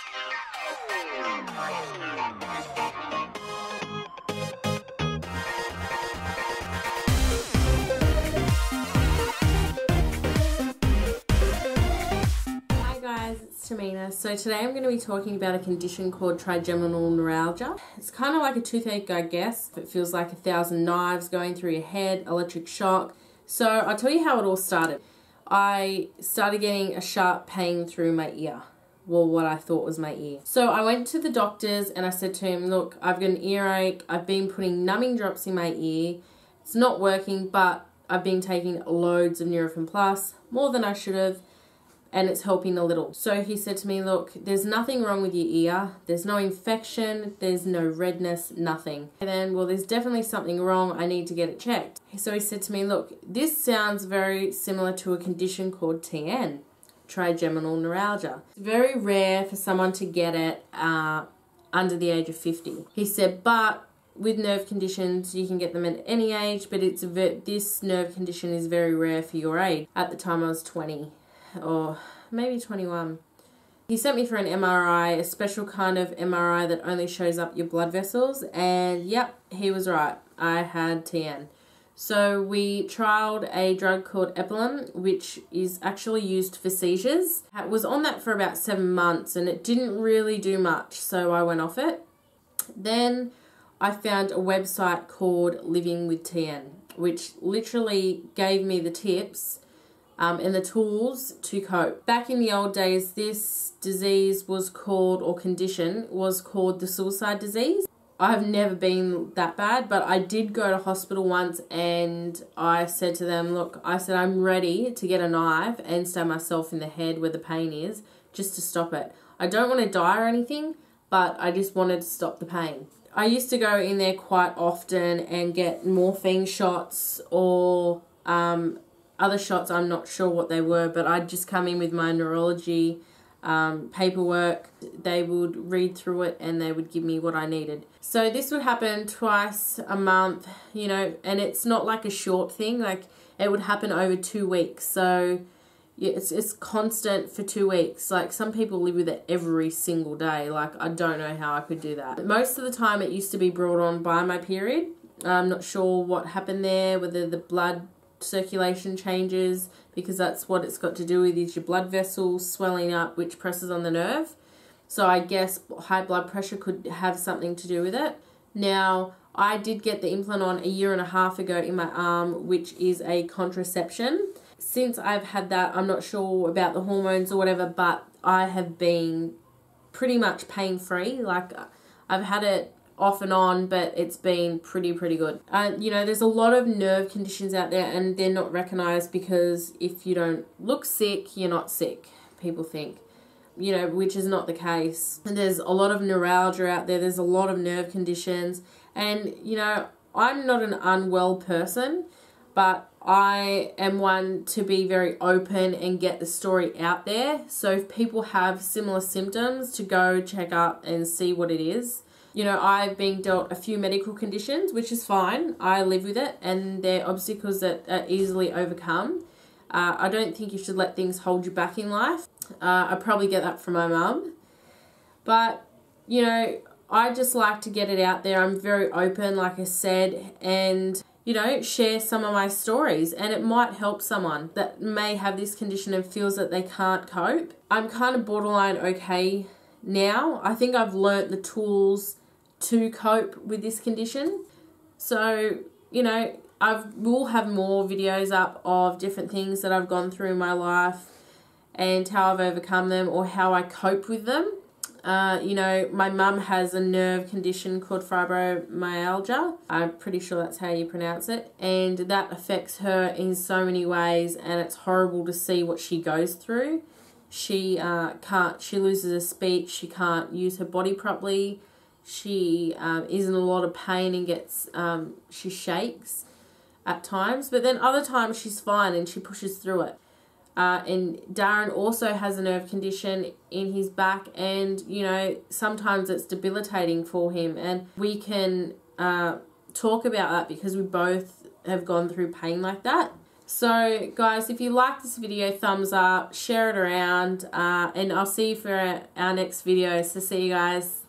Hi guys, it's Tamina. So today I'm going to be talking about a condition called trigeminal neuralgia. It's kind of like a toothache, I guess. It feels like 1,000 knives going through your head, electric shock. So I'll tell you how it all started. I started getting a sharp pain through my ear. Well, what I thought was my ear. So I went to the doctors and I said to him, look, I've got an earache. I've been putting numbing drops in my ear. It's not working, but I've been taking loads of Nurofen Plus, more than I should have, and it's helping a little. So he said to me, look, there's nothing wrong with your ear. There's no infection. There's no redness, nothing. And then, well, there's definitely something wrong. I need to get it checked. So he said to me, look, this sounds very similar to a condition called TN, trigeminal neuralgia. It's very rare for someone to get it under the age of 50. He said, but with nerve conditions, you can get them at any age, but this nerve condition is very rare for your age. At the time I was 20. Or maybe 21. He sent me for an MRI, a special kind of MRI that only shows up your blood vessels, and yep, he was right. I had TN. So we trialed a drug called Epilum, which is actually used for seizures. I was on that for about 7 months and it didn't really do much, so I went off it. Then I found a website called Living with TN, which literally gave me the tips and the tools to cope. Back in the old days, this disease was called, or condition, was called the suicide disease. I've never been that bad, but I did go to hospital once and I said to them, look, I said, I'm ready to get a knife and stab myself in the head where the pain is, just to stop it. I don't want to die or anything, but I just wanted to stop the pain. I used to go in there quite often and get morphine shots or other shots. I'm not sure what they were, but I'd just come in with my neurology paperwork. They would read through it and they would give me what I needed. So this would happen twice a month, you know, and it's not like a short thing. Like, it would happen over 2 weeks. So yeah, it's constant for 2 weeks. Like, some people live with it every single day. Like, I don't know how I could do that. Most of the time it used to be brought on by my period. I'm not sure what happened there, whether the blood circulation changes, because that's what it's got to do with, is your blood vessels swelling up, which presses on the nerve. So I guess high blood pressure could have something to do with it. Now, I did get the implant on 1.5 years ago in my arm, which is a contraception. Since I've had that, I'm not sure about the hormones or whatever, but I have been pretty much pain-free. Like, I've had it off and on, but it's been pretty good. You know, there's a lot of nerve conditions out there and they're not recognized because if you don't look sick, you're not sick, people think, you know, which is not the case. And there's a lot of neuralgia out there. There's a lot of nerve conditions. And, you know, I'm not an unwell person, but I am one to be very open and get the story out there. So if people have similar symptoms, to go check up and see what it is. You know, I've been dealt a few medical conditions, which is fine. I live with it, and they're obstacles that are easily overcome. I don't think you should let things hold you back in life. I probably get that from my mum. But, you know, I just like to get it out there. I'm very open, like I said, and, you know, share some of my stories. And it might help someone that may have this condition and feels that they can't cope. I'm kind of borderline okay now. I think I've learnt the tools to cope with this condition. So, you know, we'll have more videos up of different things that I've gone through in my life and how I've overcome them or how I cope with them. You know, my mum has a nerve condition called fibromyalgia. I'm pretty sure that's how you pronounce it. And that affects her in so many ways, and it's horrible to see what she goes through. She loses her speech, she can't use her body properly, she is in a lot of pain and gets, she shakes at times, but then other times she's fine and she pushes through it. And Darren also has a nerve condition in his back, and, you know, sometimes it's debilitating for him, and we can talk about that because we both have gone through pain like that. So guys, if you like this video, thumbs up, share it around, and I'll see you for our next video. So see you guys.